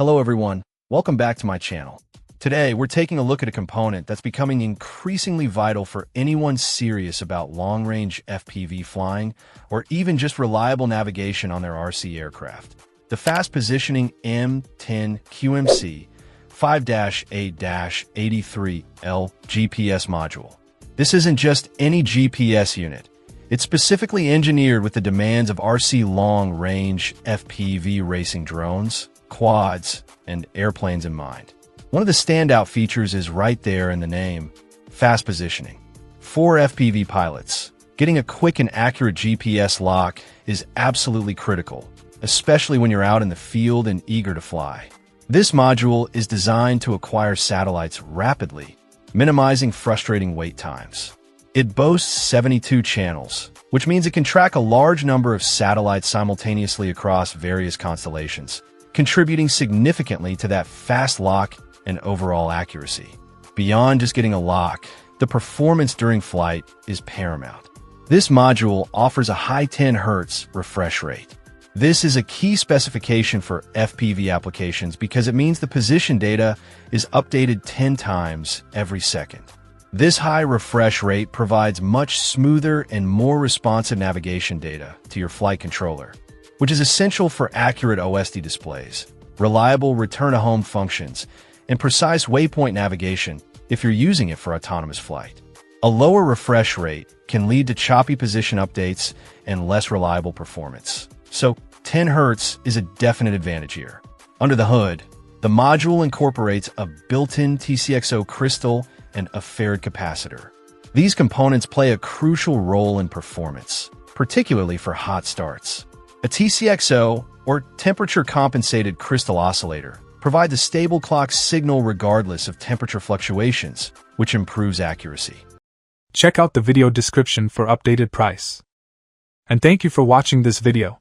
Hello everyone, welcome back to my channel. Today we're taking a look at a component that's becoming increasingly vital for anyone serious about long-range FPV flying or even just reliable navigation on their RC aircraft. The fast-positioning M10QMC-5-8-83L GPS module. This isn't just any GPS unit. It's specifically engineered with the demands of RC long-range FPV racing drones, quads, and airplanes in mind. One of the standout features is right there in the name, fast positioning. For FPV pilots, getting a quick and accurate GPS lock is absolutely critical, especially when you're out in the field and eager to fly. This module is designed to acquire satellites rapidly, minimizing frustrating wait times. It boasts 72 channels, which means it can track a large number of satellites simultaneously across various constellations, contributing significantly to that fast lock and overall accuracy. Beyond just getting a lock, the performance during flight is paramount. This module offers a high 10 Hz refresh rate. This is a key specification for FPV applications because it means the position data is updated 10 times every second. This high refresh rate provides much smoother and more responsive navigation data to your flight controller, which is essential for accurate OSD displays, reliable return-to-home functions, and precise waypoint navigation if you're using it for autonomous flight. A lower refresh rate can lead to choppy position updates and less reliable performance. So 10 Hz is a definite advantage here. Under the hood, the module incorporates a built-in TCXO crystal and a farad capacitor. These components play a crucial role in performance, particularly for hot starts. A TCXO, or temperature-compensated crystal oscillator, provides a stable clock signal regardless of temperature fluctuations, which improves accuracy. Check out the video description for updated price. And thank you for watching this video.